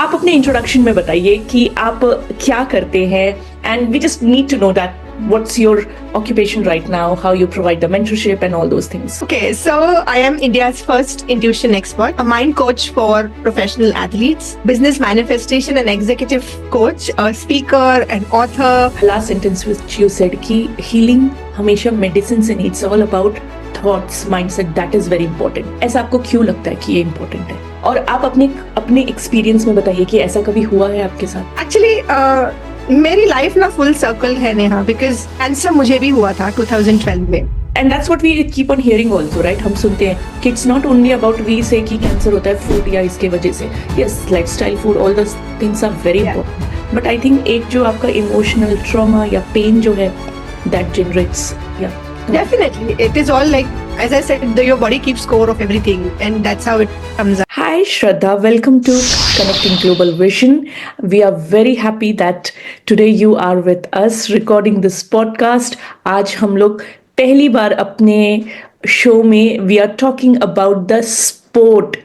आप अपने इंट्रोडक्शन में बताइए कि आप क्या करते हैं and we just need to know that what's your occupation right now, how you provide the mentorship and all those things. Okay, so I am India's first intuition expert, a mind coach for professional athletes, business manifestation and executive coach, a speaker, an author. Last sentence which you said कि healing हमेशा medicine से नहीं, it's all about thoughts, mindset, that is very important. ऐसा आपको क्यों लगता है कि ये important है? और आप अपने एक्सपीरियंस में बताइए कि ऐसा कभी हुआ है आपके साथ? Actually, मेरी लाइफ ना फुल सर्कल है नेहा, बिकॉज कैंसर मुझे भी हुआ था 2012 में. And that's what we keep on hearing also, right? हम सुनते हैं कि it's not only about we say कि कैंसर होता है फूड या इसके वजह से. Yes, lifestyle, food, all those things are very important. But I think एक जो आपका इमोशनल ट्रॉमा या पेन जो है that generates, yeah. Definitely, it is all like, as I said, your body keeps score of everything, and that's how it comes out. Hi Shraddha, welcome to Connecting Global Vision. We are very happy that today you are with us recording this podcast. आज हम लोग पहली बार अपने show में we are talking about the sport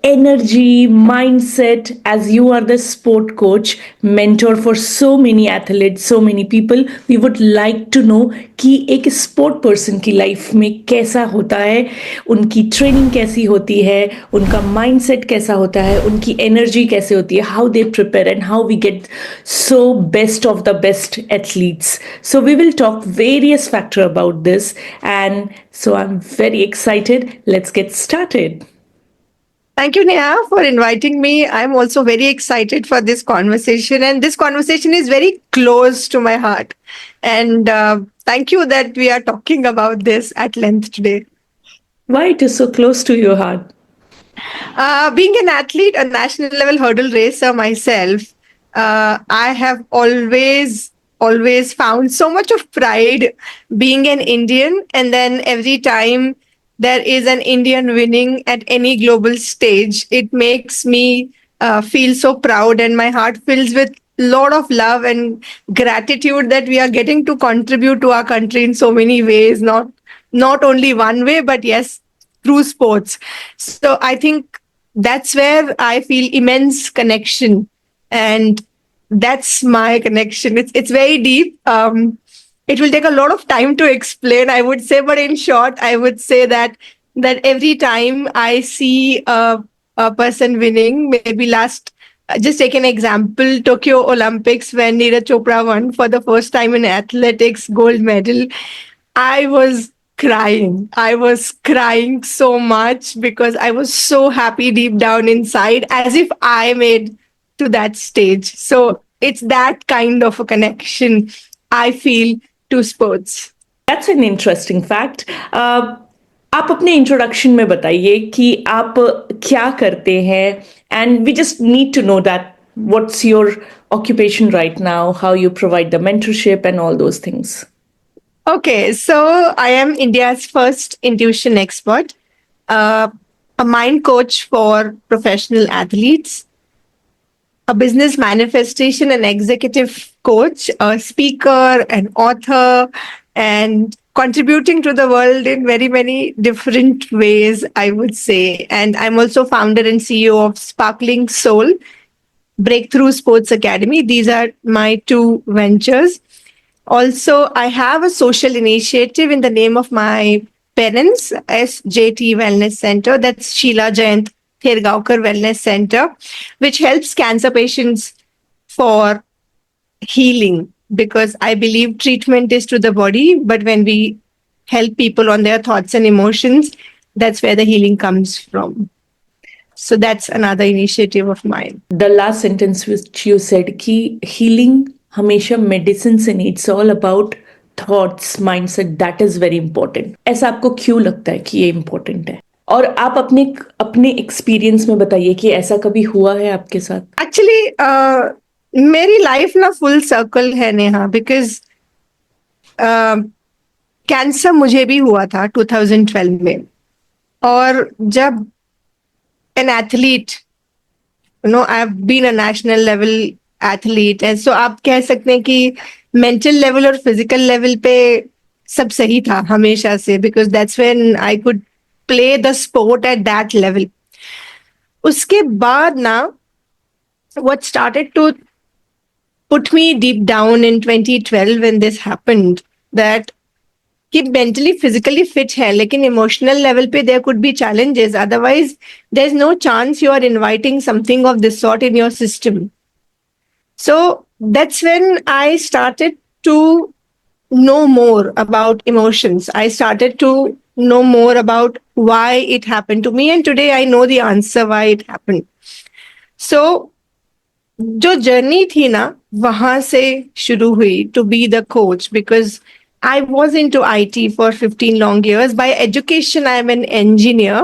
energy, mindset, as you are the sport coach, mentor for so many athletes, so many people. We would like to know कि एक sport person की life में कैसा होता है, उनकी training कैसी होती है, उनका mindset कैसा होता है, उनकी energy कैसे होती है, how they prepare and how we get so best of the best athletes. So we will talk various factors about this, and so I'm very excited. Let's get started. Thank you, Neha, for inviting me. I'm also very excited for this conversation. And this conversation is very close to my heart. And thank you that we are talking about this at length today. Why it is so close to your heart? Being an athlete, a national level hurdle racer myself, I have always found so much of pride being an Indian. And then every time there is an Indian winning at any global stage, it makes me feel so proud, and my heart fills with a lot of love and gratitude that we are getting to contribute to our country in so many ways, not only one way, but yes, through sports. So I think that's where I feel immense connection, and that's my connection. It's very deep. It will take a lot of time to explain, I would say, but in short, I would say that every time I see a person winning, maybe just take an example, Tokyo Olympics, when Neeraj Chopra won for the first time in athletics gold medal, I was crying. I was crying so much because I was so happy deep down inside, as if I made to that stage. So it's that kind of a connection I feel to sports. That's an interesting fact. आप अपने introduction में बताइए कि आप क्या करते हैं and we just need to know that what's your occupation right now, how you provide the mentorship and all those things. Okay, so I am India's first intuition expert, a mind coach for professional athletes, a business manifestation and executive coach, a speaker, an author, and contributing to the world in very many different ways, I would say. And I'm also founder and CEO of Sparkling Soul, Breakthrough Sports Academy. These are my two ventures. Also, I have a social initiative in the name of my parents, SJT Wellness Center. That's Sheila Jayant Thergaonkar Wellness Center, which helps cancer patients for healing, because I believe treatment is to the body, but when we help people on their thoughts and emotions, that's where the healing comes from. So that's another initiative of mine. The last sentence which you said कि healing हमेशा medicine से नहीं, it's all about thoughts, mindset, that is very important. ऐसा आपको क्यों लगता है कि ये important है? और आप अपने एक्सपीरियंस में बताइए कि ऐसा कभी हुआ है आपके साथ? एक्चुअली मेरी लाइफ ना फुल सर्कल है नेहा, बिकॉज कैंसर मुझे भी हुआ था 2012 में. और जब an athlete, I have been a national level athlete, and so आप कह सकते हैं कि मेंटल लेवल और फिजिकल लेवल पे सब सही था हमेशा से, because that's when I could play the sport at that level. उसके बाद ना what started to put me deep down in 2012 when this happened, that कि mentally physically fit है लेकिन emotional level पे there could be challenges, otherwise there's no chance you are inviting something of this sort in your system. So that's when I started to know more about emotions. I started to know more about why it happened to me, and today I know the answer why it happened. So जो journey थी ना वहां से शुरू हुई to be the coach, because I was into IT for 15 long years. By education, I am an engineer,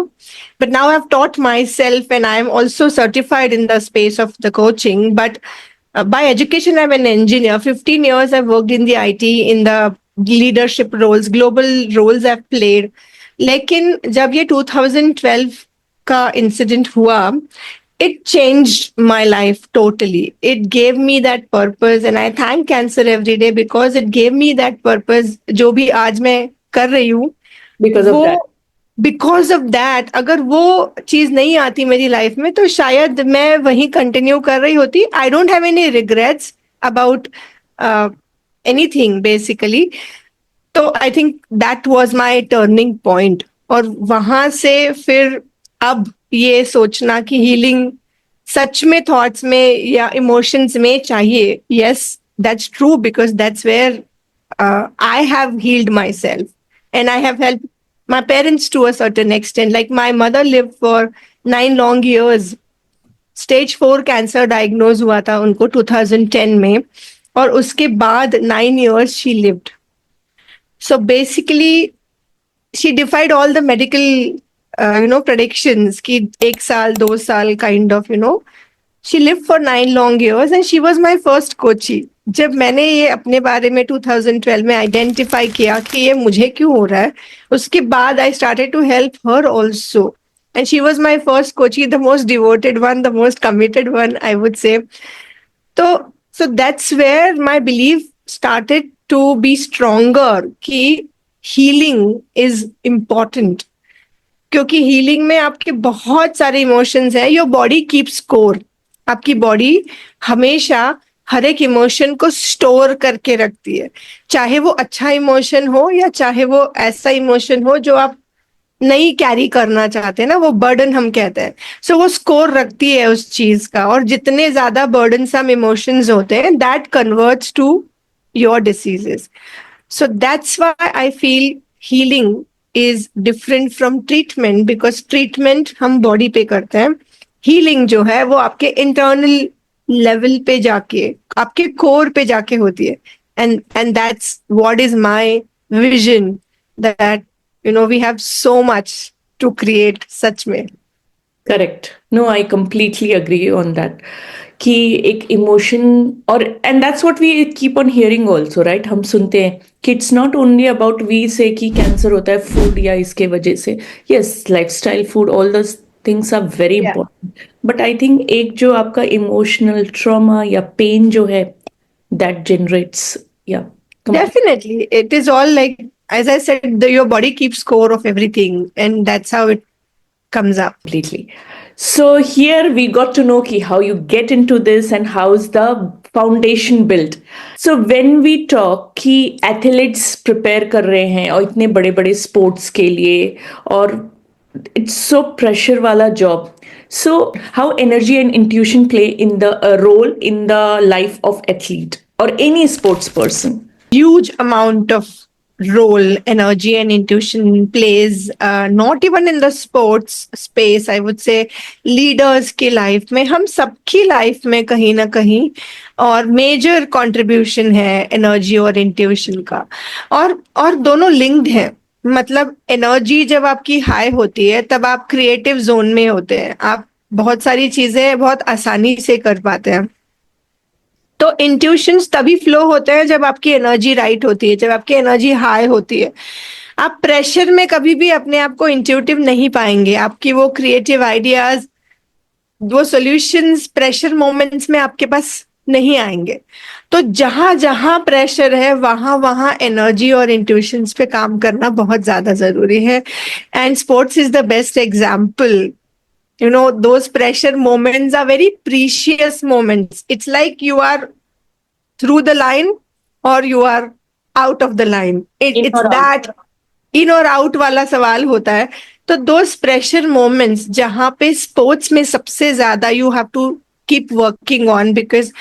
but now I've taught myself and I am also certified in the space of the coaching. But by education, I'm an engineer. 15 years I've worked in the IT, in the leadership roles, global roles I've played. लेकिन जब ये 2012 का incident हुआ, it changed my life totally. It gave me that purpose, and I thank cancer every day because it gave me that purpose. जो भी आज मैं कर रही हूँ, Because of that. Because of that, अगर वो चीज नहीं आती मेरी लाइफ में तो शायद मैं वहीं कंटिन्यू कर रही होती. I don't have any regrets about anything basically. तो I think that was my turning point. और वहां से फिर अब ये सोचना कि हीलिंग सच में थॉट्स में या इमोशंस में चाहिए. Yes, that's true because that's where I have healed my self and I have helped my parents to a certain extent. Like my mother lived for 9 long years. Stage 4 cancer diagnosed हुआ था उनको 2010 में, और उसके बाद 9 years she lived. So basically she defied all the medical predictions कि 1 साल 2 साल kind of, she lived for 9 long years and she was my first coachee. जब मैंने ये अपने बारे में 2012 में आइडेंटिफाई किया कि ये मुझे क्यों हो रहा है, उसके बाद I started to help her also, and she was my first coachee, the most devoted one, the most committed one, I would say. तो so that's where my believe started to be stronger कि healing is important. क्योंकि healing में आपके बहुत सारे emotions है. Your body keep score. आपकी body हमेशा हर एक इमोशन को स्टोर करके रखती है, चाहे वो अच्छा इमोशन हो या चाहे वो ऐसा इमोशन हो जो आप नहीं कैरी करना चाहते ना, वो बर्डन हम कहते हैं. सो वो स्कोर रखती है उस चीज का, और जितने ज्यादा बर्डन सम इमोशंस होते हैं that converts to your diseases. So that's why I feel healing is different from treatment, because treatment हम बॉडी पे करते हैं. हीलिंग जो है वो आपके इंटरनल लेवल पे जाके, आपके कोर पे जाके होती है. And that's what is my vision, that we have so much to create सच में. Correct. No, I completely agree on that. कि एक इमोशन, और and that's what we keep on hearing also, right. हम सुनते हैं कि it's not only about we say कि cancer होता है फूड या इसके वजह से. Yes, lifestyle, food, all these things are very important, but I think एक जो आपका इमोशनल ट्रॉमा या पेन जो है दैट जनरेट्स, या Definitely, it is all like, as I said, your body keeps score of everything, and that's how it comes up. completely. So here we got to know ki how you get into this and how's the foundation built. So when we talk कि athletes prepare कर रहे हैं और इतने बड़े बड़े sports के लिए, और it's so pressure वाला job. So how energy and intuition play in the role in the life of athlete or any sports person? Huge amount of role energy and intuition plays, not even in the sports space, I would say leaders की life में, हम सबकी life में कहीं ना कहीं और major contribution है energy और intuition का. और दोनों linked हैं. मतलब energy जब आपकी high होती है तब आप creative zone में होते हैं, आप बहुत सारी चीजें बहुत आसानी से कर पाते हैं. तो इंट्यूशंस तभी फ्लो होते हैं जब आपकी एनर्जी राइट होती है, जब आपकी एनर्जी हाई होती है. आप प्रेशर में कभी भी अपने आप को इंट्यूटिव नहीं पाएंगे. आपकी वो क्रिएटिव आइडियाज, वो सॉल्यूशंस प्रेशर मोमेंट्स में आपके पास नहीं आएंगे. तो जहां जहां प्रेशर है वहां वहां एनर्जी और इंट्यूशंस पे काम करना बहुत ज्यादा जरूरी है. And sports is the best example those pressure moments are very precious moments. It's like you are through the line or you are out of the line. In It's or out? that इन और out वाला सवाल होता है. तो those pressure moments जहां पे sports में सबसे ज्यादा you have to keep working on, because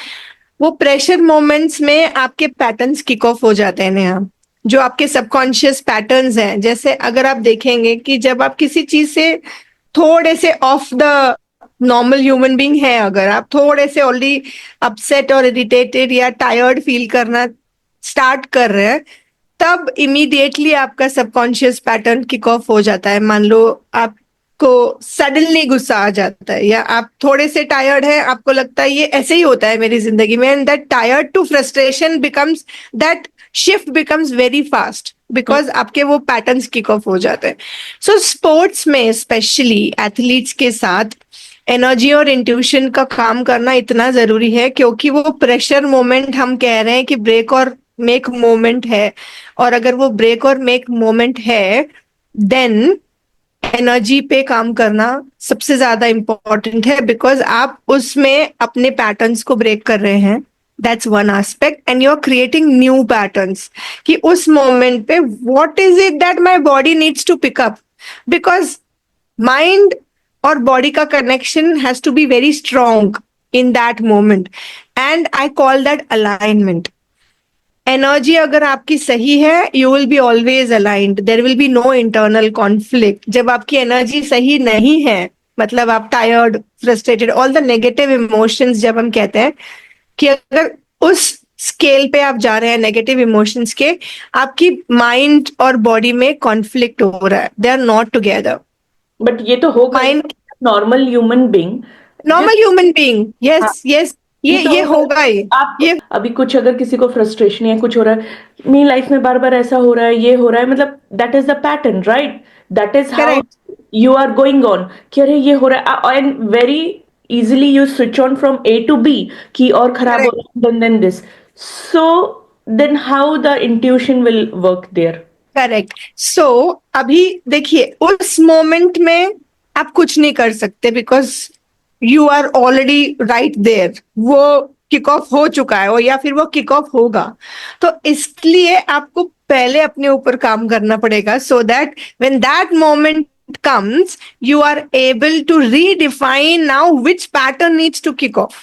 वो प्रेशर मोमेंट्स में आपके पैटर्न्स किक ऑफ हो जाते हैं नेहा, जो आपके सबकॉन्शियस पैटर्न्स हैं. जैसे अगर आप देखेंगे कि जब आप किसी चीज से थोड़े से of the normal human being है, अगर आप थोड़े से ऑलरेडी अपसेट और इरिटेटेड या टायर्ड फील करना स्टार्ट कर रहे हैं, तब इमीडिएटली आपका सबकॉन्शियस पैटर्न किक ऑफ हो जाता है. मान लो आपको सडनली गुस्सा आ जाता है, या आप थोड़े से टायर्ड है, आपको लगता है ये ऐसे ही होता है मेरी जिंदगी में, and that tired to frustration becomes, that shift becomes very fast because आपके वो पैटर्न्स किक ऑफ हो जाते हैं. सो स्पोर्ट्स में स्पेशली एथलीट्स के साथ एनर्जी और इंट्यूशन का काम करना इतना जरूरी है, क्योंकि वो प्रेशर मोमेंट हम कह रहे हैं कि ब्रेक और मेक मोमेंट है, और अगर वो ब्रेक और मेक मोमेंट है देन एनर्जी पे काम करना सबसे ज्यादा इंपॉर्टेंट है, बिकॉज आप उसमें अपने पैटर्न्स को ब्रेक कर रहे हैं. That's one aspect, and you are creating new patterns कि उस मोमेंट पे what is it that my body needs to pick up, because mind और बॉडी का connection has to be very strong in that moment, and I call that alignment. Energy अगर आपकी सही है, you will be always aligned, there will be no internal conflict. जब आपकी energy सही नहीं है, मतलब आप tired, frustrated, all the negative emotions, जब हम कहते हैं कि अगर उस स्केल पे आप जा रहे हैं नेगेटिव इमोशंस के, आपकी माइंड और बॉडी में कॉन्फ्लिक्ट हो रहा है, they are not together. But ये तो होगा mind normal human being. Normal human being, yes yes, ये होगा ही. आप ये अभी कुछ अगर किसी को फ्रस्ट्रेशन या कुछ हो रहा है, मेरी लाइफ में बार बार ऐसा हो रहा है, ये हो रहा है, मतलब that is the pattern, right? That is how you are going on कि अरे ये हो रहा है, and very easily you switch on from A to B कि और खराब हो रहा है, then this. So then how the intuition will work there? Correct. So अभी देखिए, उस मोमेंट में आप कुछ नहीं कर सकते, because you are already right there. वो किक ऑफ हो चुका है, या फिर वो किक ऑफ होगा. तो इसलिए आपको पहले अपने ऊपर काम करना पड़ेगा, so that when that moment comes, you are able to redefine now which pattern needs to kick off.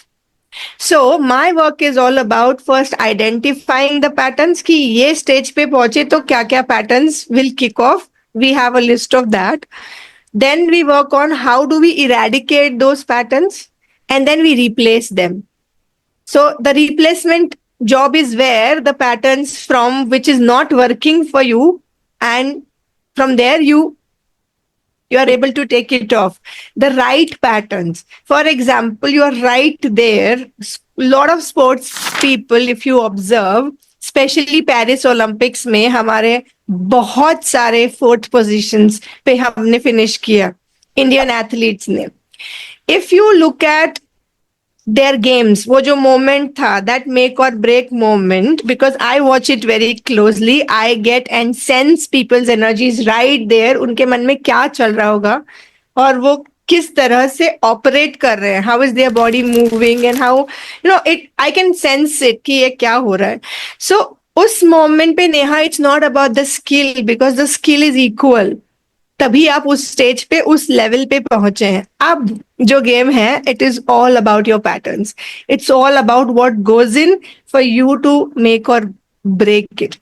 So my work is all about first identifying the patterns कि ये stage पे पहुंचे तो क्या क्या patterns will kick off. We have a list of that. Then we work on how do we eradicate those patterns, and then we replace them. So the replacement job is where the patterns from which is not working for you, and from there you are able to take it off. The right patterns. For example, you are right there. A lot of sports people, if you observe, especially Paris Olympics में हमारे बहुत सारे fourth positions पे हमने finish किया Indian athletes ने. If you look at their games, वो जो moment था, that make or break moment, because I watch it very closely, I get and sense people's energies right there. उनके मन में क्या चल रहा होगा और वो किस तरह से ऑपरेट कर रहे हैं, how is their body moving and how it, I can sense it कि ये क्या हो रहा है. So उस मोमेंट पे Neha, it's not about the skill, because the skill is equal. तभी आप उस स्टेज पे, उस लेवल पे पहुंचे हैं. अब जो गेम है, it is all about your patterns. It's all about what goes in for you to make और break it.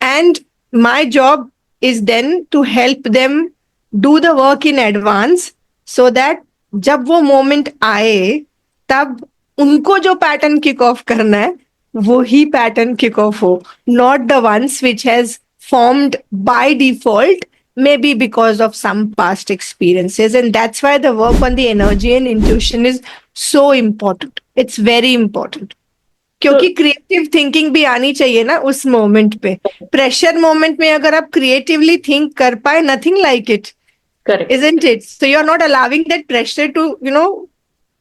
And my job is then to help them do the work in advance, so that जब वो moment आए, तब उनको जो pattern kick off करना है, वो ही पैटर्न किक ऑफ हो, not the ones which has formed by default, maybe because of some past experiences. And that's why the work on the energy and intuition is so important. It's very important. क्योंकि creative thinking भी आनी चाहिए ना उस moment पे. Pressure moment में अगर आप क्रिएटिवली थिंक कर पाए, nothing like it, isn't it? So you're not allowing that pressure to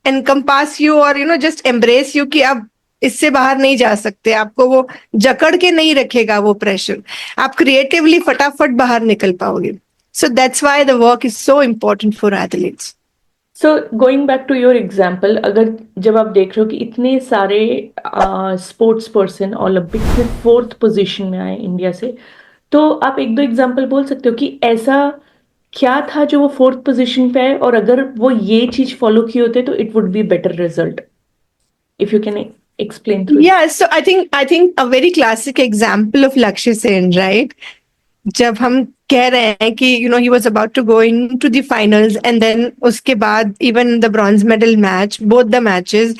encompass you or just embrace you कि अब इससे बाहर नहीं जा सकते. आपको वो जकड़ के नहीं रखेगा वो प्रेशर. आप क्रिएटिवली फटाफट बाहर निकल पाओगे. So that's why the work is so important for athletes. So going back to your example, अगर जब आप देख रहे हो कि इतने सारे स्पोर्ट्स पर्सन ओलंपिक्स में फोर्थ पोजीशन में आए इंडिया से, तो आप एक दो एग्जाम्पल बोल सकते हो कि ऐसा क्या था जो वो फोर्थ पोजीशन पे आए, और अगर वो ये चीज फॉलो किए होते तो it would be better result, if you can explain through it. Yeah, so I think a very classic example of Lakshya Sen, right? जब हम कह रहे हैं कि he was about to go into the finals, and then उसके बाद even the bronze medal match, both the matches,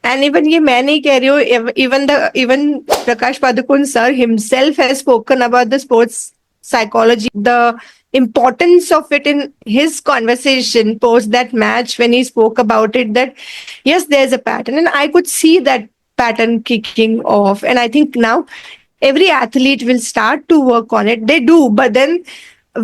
and even ये मैं नहीं कह रही हूँ, even Prakash Padukone sir himself has spoken about the sports psychology, the importance of it in his conversation post that match when he spoke about it, that yes, there's a pattern, and I could see that pattern kicking off, and I think now every athlete will start to work on it. They do, but then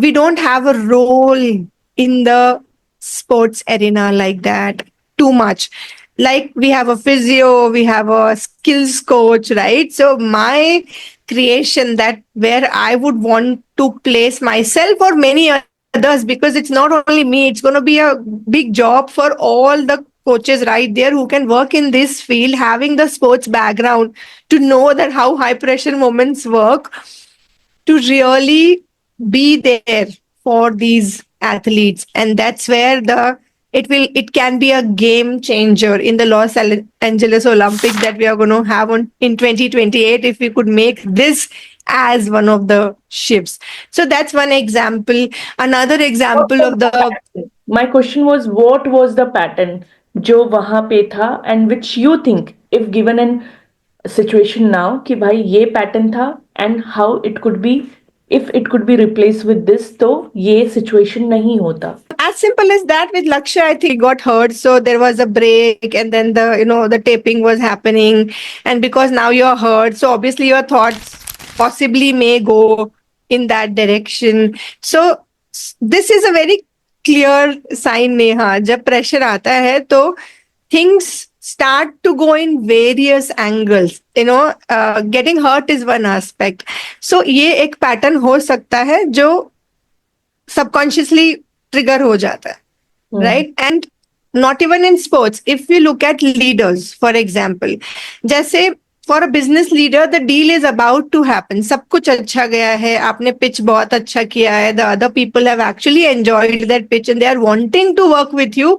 we don't have a role in the sports arena like that too much. Like we have a physio, we have a skills coach, right? So my creation, that where I would want to place myself or many others, because it's not only me, it's going to be a big job for all the coaches right there who can work in this field, having the sports background to know that how high pressure moments work, to really be there for these athletes. And that's where it can be a game changer in the Los Angeles Olympics that we are going to have in 2028, if we could make this as one of the shifts. So that's one example. Another example of the My question was, what was the pattern जो वहां पे था, and which you think, if given an situation now, कि भाई ये pattern था, and how it could be, if it could be replaced with this, तो ये situation नहीं होता. as simple as that. With Lakshya, I think he got hurt, so there was a break, and then the taping was happening, and because now you're hurt, so obviously your thoughts possibly may go in that direction. So this is a very clear sign, Neha. जब pressure आता है तो things start to go in various angles. Getting hurt is one aspect. So ये एक pattern हो सकता है जो subconsciously trigger हो जाता है, right? And not even in sports. If we look at leaders, for example, जैसे for a business leader, the deal is about to happen. सब कुछ अच्छा गया है, आपने pitch बहुत अच्छा किया है, the other people have actually enjoyed that pitch and they are wanting to work with you,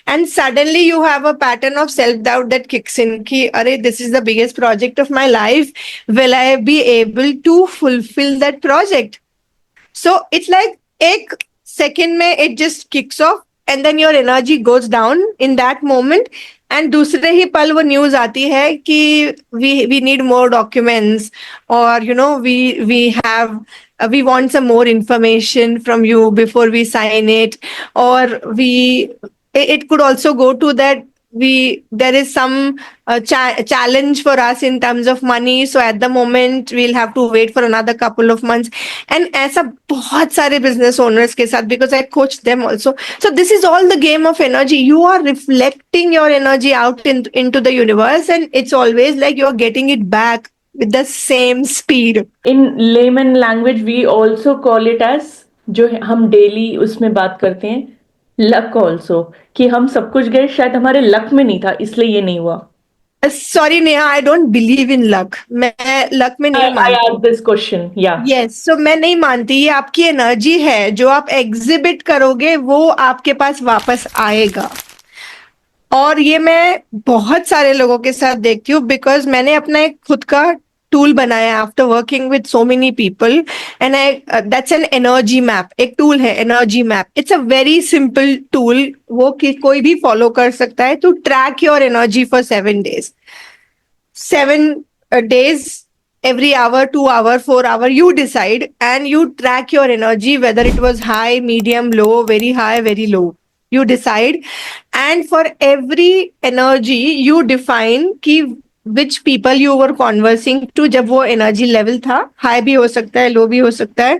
and suddenly you have a pattern of self-doubt that kicks in कि अरे, this is the biggest project of my life, will I be able to fulfill that project? So it's like एक second में it just kicks off, and then your energy goes down in that moment, and दूसरे ही पल वो news आती है कि we need more documents, or we want some more information from you before we sign it, or it could also go to that there is some challenge for us in terms of money, so at the moment we'll have to wait for another couple of months. And ऐसा बहुत सारे business owners के साथ, because I coach them also. So this is all the game of energy. You are reflecting your energy out into the universe, and it's always like you're getting it back with the same speed. In layman language, we also call it as, जो हम daily उसमें बात करते हैं, luck also, कि हम सब कुछ गए, शायद हमारे luck में नहीं था, इसलिए ये नहीं हुआ. Sorry, Neha, I don't believe in luck. मैं luck में नहीं I मानती. asked this question, yeah. Yes, so मैं नहीं मानती. ये आपकी एनर्जी है, जो आप एग्जिबिट करोगे वो आपके पास वापस आएगा. और ये मैं बहुत सारे लोगों के साथ देखती हूँ, बिकॉज मैंने अपना एक खुद का टूल बनाया after working with so many people, and that's an energy map. एक टूल है energy map. It's a very simple tool, वो कोई भी फॉलो कर सकता है, to track your energy for 7 days. 7 days, every hour, 2 hour, 4 hour, you decide, and you track your energy, whether it was high, medium, low, very high, very low. You decide, and for every energy you define कि which people you were conversing to जब वो energy level था, high भी हो सकता है, low भी हो सकता है.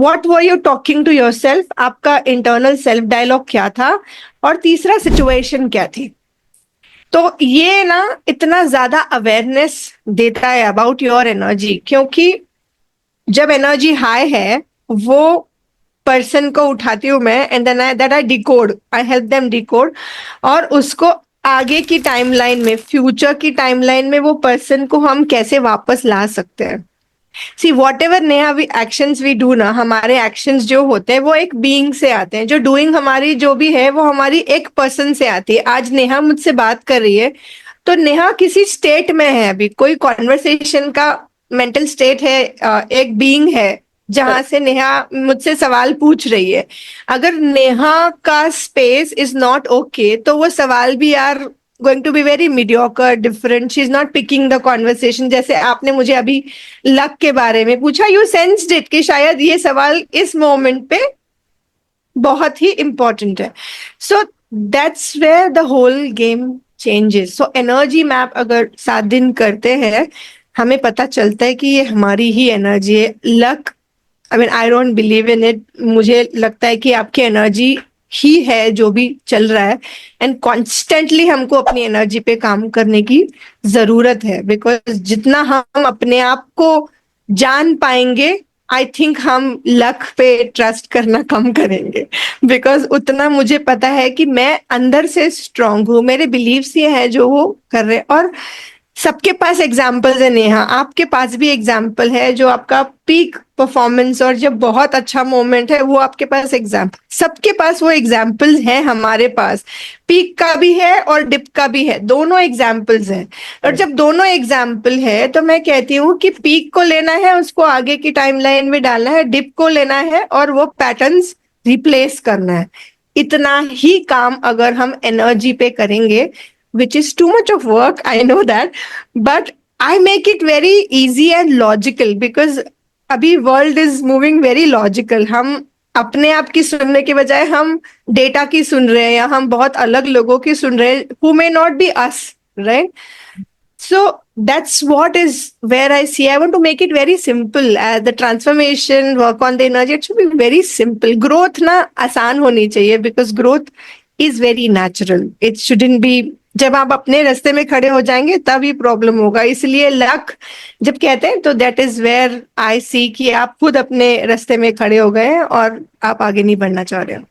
What were you talking to yourself? आपका internal self dialogue क्या था? और तीसरा situation क्या थी? तो ये ना इतना ज्यादा अवेयरनेस देता है अबाउट योर एनर्जी, क्योंकि जब एनर्जी हाई है वो पर्सन को उठाती हूँ मैं, and then I decode, I help them decode, और उसको आगे की टाइमलाइन में, फ्यूचर की टाइमलाइन में वो पर्सन को हम कैसे वापस ला सकते हैं। सी वॉट एवर नेहा वी एक्शंस वी डू ना, हमारे एक्शंस जो होते हैं वो एक बीइंग से आते हैं, जो डूइंग हमारी जो भी है वो हमारी एक पर्सन से आती है। आज नेहा मुझसे बात कर रही है तो नेहा किसी स्टेट में है, अभी कोई कॉन्वर्सेशन का मेंटल स्टेट है, एक बीइंग है जहां से नेहा मुझसे सवाल पूछ रही है। अगर नेहा का स्पेस इज नॉट ओके तो वो सवाल भी यार going to be very mediocre, different. She's not picking the conversation. जैसे आपने मुझे अभी लक के बारे में पूछा, you sensed it कि शायद ये सवाल इस मोमेंट पे बहुत ही important है। So that's where the whole game changes. So energy map अगर 7 दिन करते हैं, हमें पता चलता है कि ये हमारी ही एनर्जी है। Luck, I mean I don't believe in it. मुझे लगता है कि आपकी एनर्जी ही है जो भी चल रहा है, एंड कॉन्स्टेंटली हमको अपनी एनर्जी पे काम करने की जरूरत है। बिकॉज जितना हम अपने आप को जान पाएंगे, आई थिंक हम लक पे ट्रस्ट करना कम करेंगे। बिकॉज उतना मुझे पता है कि मैं अंदर से स्ट्रांग हूँ, मेरे बिलीव्स ये है जो वो कर रहे हैं। और सबके पास एग्जाम्पल्स है नेहा, आपके पास भी एग्जाम्पल है, जो आपका पीक परफॉर्मेंस और जब बहुत अच्छा मोमेंट है वो आपके पास एग्जाम्पल, सबके पास वो एग्जाम्पल्स हैं। हमारे पास पीक का भी है और डिप का भी है, दोनों एग्जाम्पल्स हैं। और जब दोनों एग्जाम्पल है तो मैं कहती हूँ कि पीक को लेना है, उसको आगे की टाइमलाइन में डालना है, डिप को लेना है और वो पैटर्न्स रिप्लेस करना है। इतना ही काम अगर हम एनर्जी पे करेंगे, which is too much of work, I know that, but I make it very easy and logical because अभी world is moving very logical. हम अपने आप की सुनने के बजाय हम डेटा की सुन रहे हैं, या हम बहुत अलग लोगों की सुन रहे हैं who may not be us, right? So that's what is where I see. I want to make it very simple. The transformation, work on the energy, it should be very simple. Growth ना आसान होनी चाहिए because growth is very natural. It shouldn't be, जब आप अपने रास्ते में खड़े हो जाएंगे तभी प्रॉब्लम होगा। इसलिए लक जब कहते हैं तो दैट इज वेयर आई सी कि आप खुद अपने रास्ते में खड़े हो गए हैं और आप आगे नहीं बढ़ना चाह रहे हो।